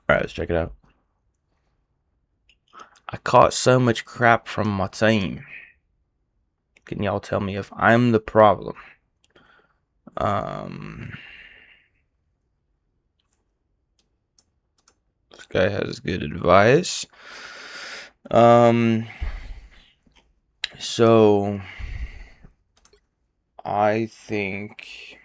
Alright, let's check it out. I caught so much crap from my team. Can y'all tell me if I'm the problem? This guy has good advice. So I think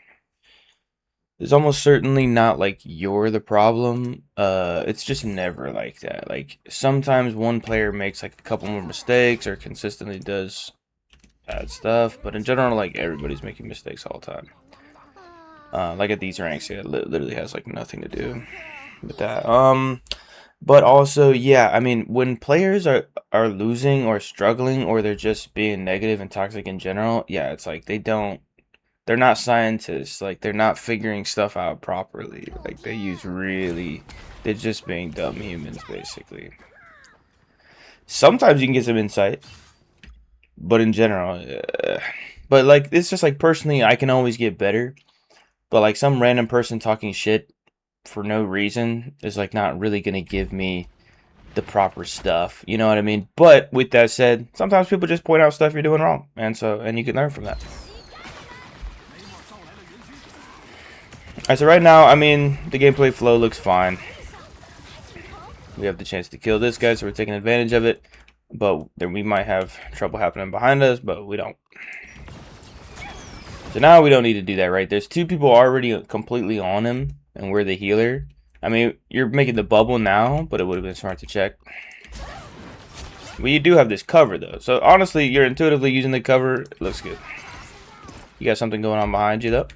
it's almost certainly not like you're the problem. It's just never like that. Like sometimes one player makes like a couple more mistakes or consistently does bad stuff, but in general, like everybody's making mistakes all the time. Like at these ranks, it literally has like nothing to do with that. But also, yeah, I mean, when players are losing or struggling or they're just being negative and toxic in general, yeah, it's like they're not scientists, like they're not figuring stuff out properly. Like they're just being dumb humans basically. Sometimes you can get some insight, but in general, but like it's just like personally, I can always get better. But like some random person talking shit for no reason is like not really gonna give me the proper stuff. You know what I mean? But with that said, sometimes people just point out stuff you're doing wrong, and you can learn from that. Alright, so right now, I mean, the gameplay flow looks fine. We have the chance to kill this guy, so we're taking advantage of it. But then we might have trouble happening behind us, but we don't. So now we don't need to do that, right? There's two people already completely on him, and we're the healer. I mean, you're making the bubble now, but it would have been smart to check. Well, you do have this cover, though. So honestly, you're intuitively using the cover. It looks good. You got something going on behind you, though.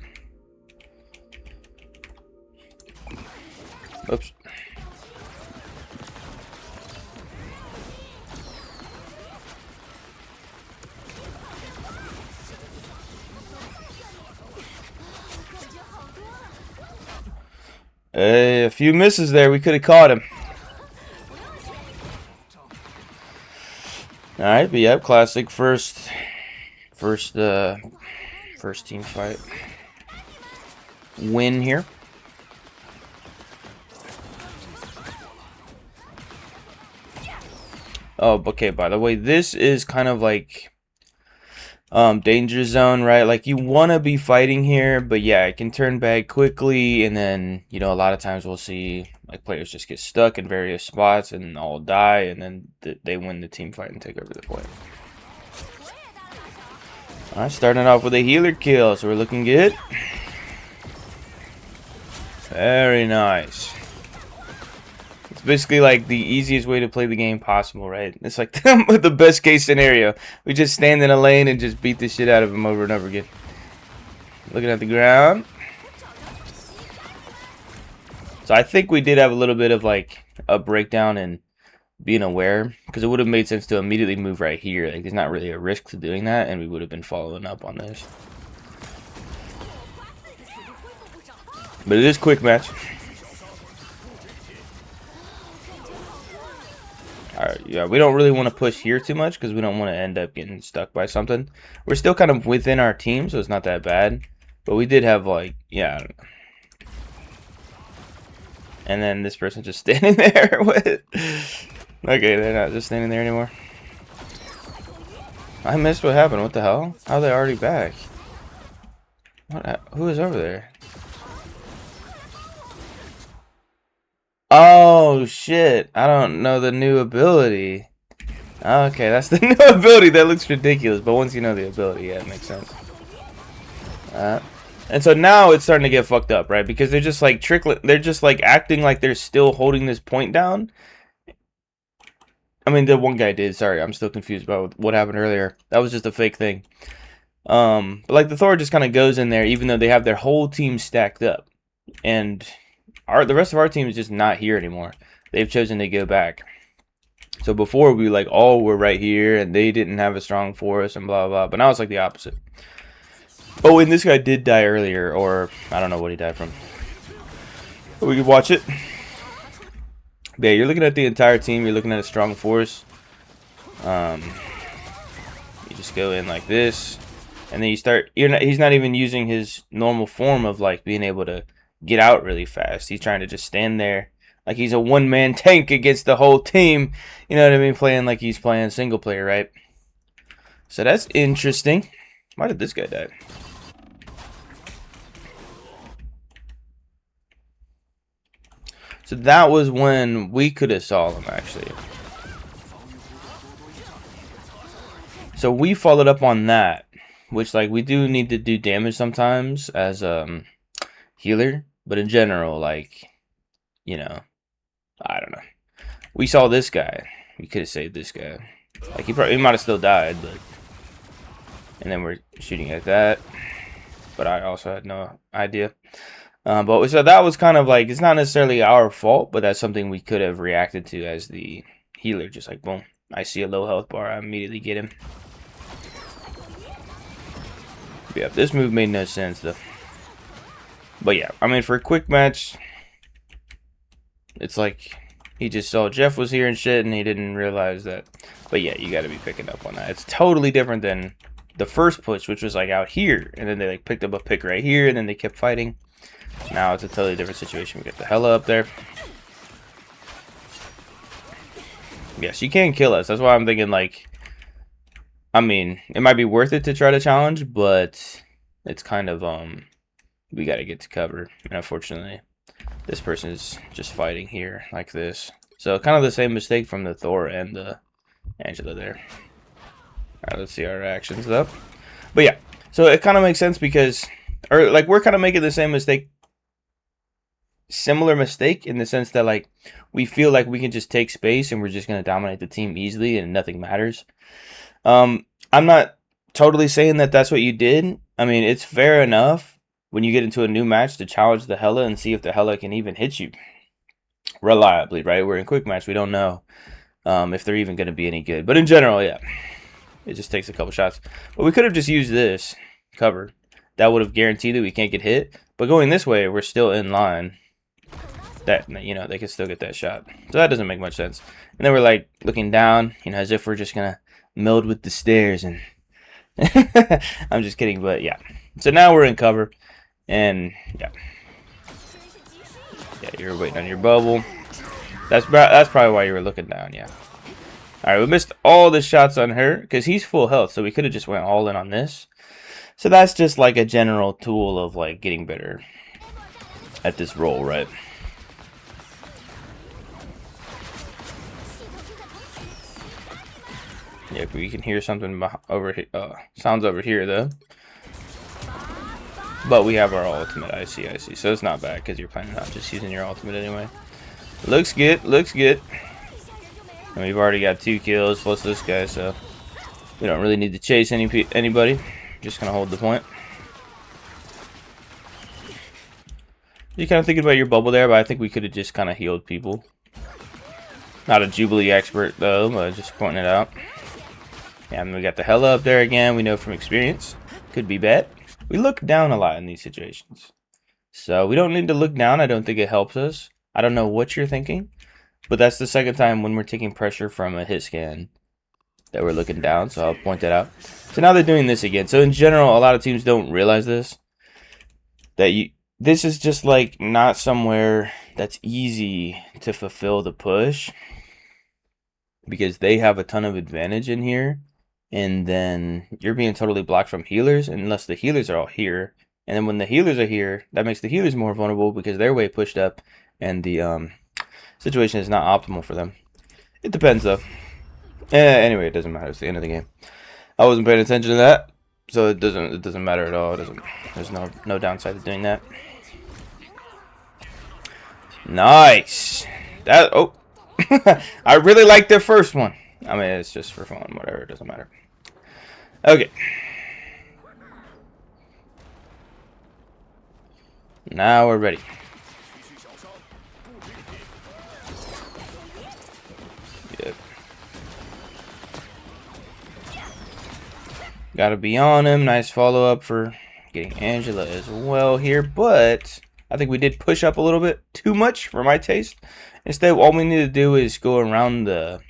Oops. A few misses there. We could have caught him. Alright, but yeah, classic first team fight win here. Oh, okay, by the way, this is kind of like danger zone, right? Like you want to be fighting here, but yeah, it can turn bad quickly, and then you know a lot of times we'll see like players just get stuck in various spots and all die, and then they win the team fight and take over the point. All right, starting off with a healer kill, so we're looking good. Very nice. It's basically like the easiest way to play the game possible, right? It's like the best case scenario. We just stand in a lane and just beat the shit out of them over and over again. Looking at the ground. So I think we did have a little bit of like a breakdown in being aware, because it would have made sense to immediately move right here. Like there's not really a risk to doing that, and we would have been following up on this. But it is quick match. Alright, yeah, we don't really want to push here too much because we don't want to end up getting stuck by something. We're still kind of within our team, so it's not that bad. But we did have like, yeah, I don't know. And then this person just standing there. What? Okay, they're not just standing there anymore. I missed what happened. What the hell? How are they already back? What? Who is over there? Oh shit! I don't know the new ability. Okay, that's the new ability. That looks ridiculous, but once you know the ability, yeah, it makes sense. And so now it's starting to get fucked up, right? Because they're just like they're just like acting like they're still holding this point down. I mean, the one guy did. Sorry, I'm still confused about what happened earlier. That was just a fake thing. But like the Thor just kind of goes in there, even though they have their whole team stacked up, and the rest of our team is just not here anymore. They've chosen to go back. So before we were like, oh, we're right here, and they didn't have a strong force and blah blah. But now it's like the opposite. Oh, and this guy did die earlier, or I don't know what he died from. But we could watch it. But yeah, you're looking at the entire team. You're looking at a strong force. You just go in like this, and then you start. He's not even using his normal form of like being able to get out really fast. He's trying to just stand there, like he's a one-man tank against the whole team. You know what I mean? Playing like he's playing single player, right? So that's interesting. Why did this guy die? So that was when we could have saw him, actually. So we followed up on that, which, like, we do need to do damage sometimes as healer, but in general, like, you know, I don't know. We saw this guy. We could have saved this guy. Like, he might have still died, but... And then we're shooting at that. But I also had no idea. But so that was kind of like, it's not necessarily our fault, but that's something we could have reacted to as the healer. Just like, boom, I see a low health bar, I immediately get him. But yeah, this move made no sense though. But yeah, I mean, for a quick match, it's like he just saw Jeff was here and shit, and he didn't realize that. But yeah, you got to be picking up on that. It's totally different than the first push, which was like out here, and then they like picked up a pick right here, and then they kept fighting. Now it's a totally different situation. We got the Hella up there. Yeah, she can kill us. That's why I'm thinking, like, I mean, it might be worth it to try to challenge, but it's kind of, we got to get to cover. And unfortunately, this person is just fighting here like this. So kind of the same mistake from the Thor and the Angela there. Alright, let's see our reactions up. But yeah, so it kind of makes sense because, or like, we're kind of making the same mistake. Similar mistake in the sense that, like, we feel like we can just take space and we're just going to dominate the team easily and nothing matters. I'm not totally saying that that's what you did. I mean, it's fair enough when you get into a new match to challenge the Hella and see if the Hella can even hit you reliably, right? We're in quick match. We don't know if they're even going to be any good. But in general, yeah, it just takes a couple shots. But we could have just used this cover. That would have guaranteed that we can't get hit. But going this way, we're still in line. That, you know, they can still get that shot. So that doesn't make much sense. And then we're like looking down, you know, as if we're just gonna meld with the stairs. And I'm just kidding, but yeah. So now we're in cover, and yeah, you're waiting on your bubble. That's probably why you were looking down. Yeah. All right, we missed all the shots on her because he's full health, so we could have just went all in on this. So that's just like a general tool of like getting better at this role, right? Yeah, we can hear something over here. Sounds over here though. But we have our ultimate. I see. So it's not bad because you're planning on just using your ultimate anyway. Looks good. And we've already got 2 kills plus this guy, so we don't really need to chase anybody. Just gonna hold the point. You're kind of thinking about your bubble there, but I think we could have just kind of healed people. Not a Jubilee expert though, but just pointing it out. Yeah, and we got the Hella up there again. We know from experience. Could be bad. We look down a lot in these situations. So we don't need to look down. I don't think it helps us. I don't know what you're thinking. But that's the second time when we're taking pressure from a hit scan that we're looking down. So I'll point that out. So now they're doing this again. So in general, a lot of teams don't realize this. This is just like not somewhere that's easy to fulfill the push. Because they have a ton of advantage in here. And then you're being totally blocked from healers unless the healers are all here. And then when the healers are here, that makes the healers more vulnerable because they're way pushed up and the situation is not optimal for them. It depends though. Anyway, it doesn't matter. It's the end of the game. I wasn't paying attention to that, so it doesn't matter at all. There's no downside to doing that. Nice. I really like the first one. I mean, it's just for fun, whatever, it doesn't matter. Okay. Now we're ready. Yep. Gotta be on him. Nice follow-up for getting Angela as well here, but I think we did push up a little bit too much for my taste. Instead, all we need to do is go around the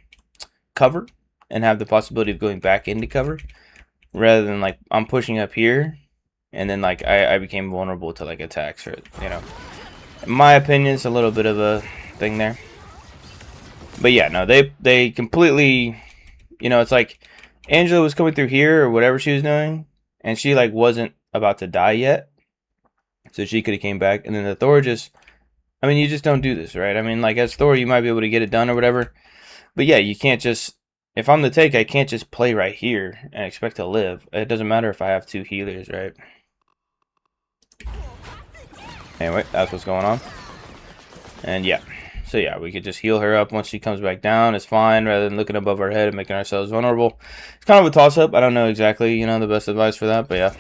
cover and have the possibility of going back into cover rather than like I'm pushing up here and then like I became vulnerable to like attacks, or you know, in my opinion, it's a little bit of a thing there. But yeah, no, they completely, you know, it's like Angela was coming through here or whatever she was doing, and she like wasn't about to die yet, so she could have came back, and then the Thor just, I mean, you just don't do this, right? I mean, like as Thor, you might be able to get it done or whatever, but yeah, you can't just, if I'm the tank, I can't just play right here and expect to live. It doesn't matter if I have 2 healers, right? Anyway, that's what's going on, and yeah. So yeah, we could just heal her up once she comes back down. It's fine, rather than looking above our head and making ourselves vulnerable. It's kind of a toss-up. I don't know exactly, you know, the best advice for that, but yeah.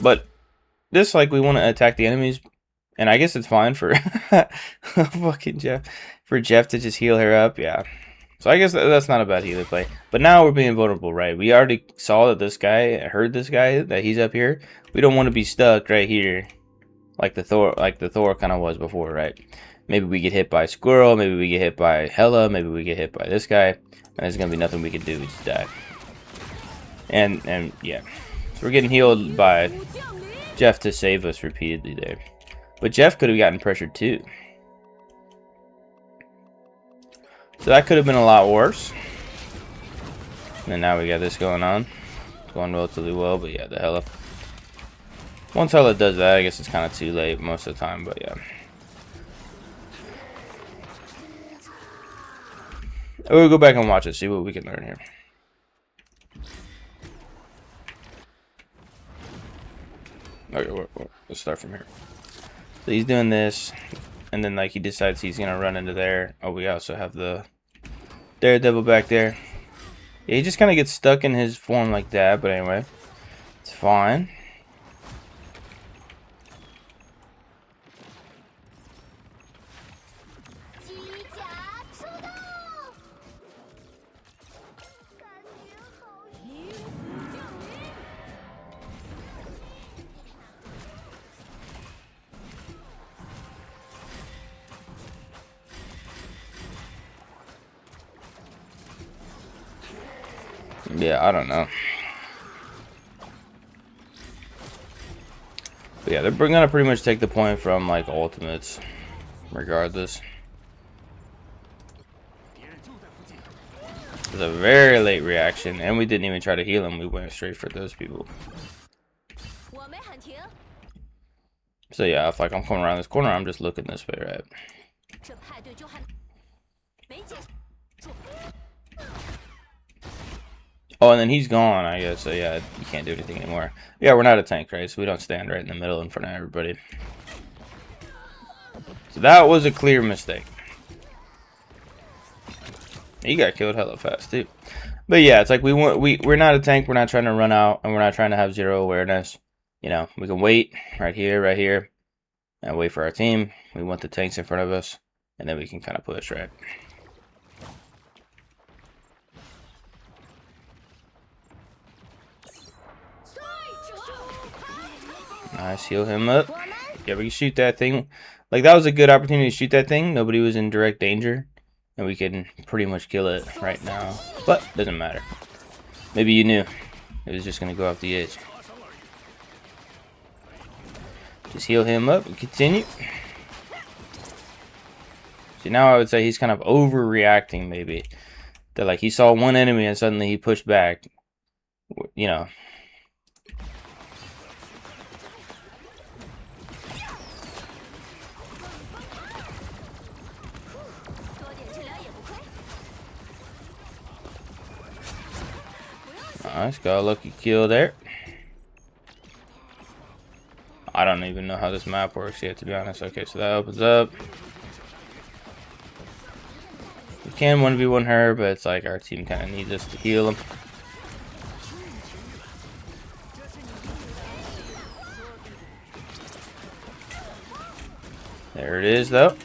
But this, like, we want to attack the enemies, and I guess it's fine for fucking Jeff, for Jeff to just heal her up, yeah. So I guess that's not a bad healer play. But now we're being vulnerable, right? We already saw that this guy, heard this guy, that he's up here. We don't want to be stuck right here, like the Thor kind of was before, right? Maybe we get hit by Squirrel, maybe we get hit by Hela, maybe we get hit by this guy, and there's gonna be nothing we can do, we just die. And yeah. So we're getting healed by Jeff to save us repeatedly there. But Jeff could have gotten pressured too. So that could have been a lot worse. And then now we got this going on. It's going relatively well, but yeah, the Hela. Once Hela does that, I guess it's kind of too late most of the time, but yeah. We'll go back and watch it, see what we can learn here. Okay, let's start from here. So he's doing this, and then like he decides he's gonna run into there. Oh, we also have the Daredevil back there. Yeah, he just kind of gets stuck in his form like that, but anyway, it's fine. Yeah, I don't know. But yeah, they're gonna pretty much take the point from like ultimates, regardless. It was a very late reaction, and we didn't even try to heal him. We went straight for those people. So yeah, if like I'm coming around this corner, I'm just looking this way, right? Oh, and then he's gone, I guess. So yeah, you can't do anything anymore. Yeah, we're not a tank, right? So we don't stand right in the middle in front of everybody. So that was a clear mistake. He got killed hella fast too. But yeah, it's like we're not a tank. We're not trying to run out, and we're not trying to have zero awareness. You know, we can wait right here, and wait for our team. We want the tanks in front of us, and then we can kind of push, right? Nice, heal him up. Yeah, we can shoot that thing. Like, that was a good opportunity to shoot that thing. Nobody was in direct danger. And we can pretty much kill it right now. But, doesn't matter. Maybe you knew. It was just going to go off the edge. Just heal him up and continue. See, now I would say he's kind of overreacting, maybe. That, like, he saw one enemy and suddenly he pushed back. You know. Nice, got a lucky kill there. I don't even know how this map works yet, to be honest. Okay, so that opens up. We can 1v1 her, but it's like our team kind of needs us to heal him. There it is, though.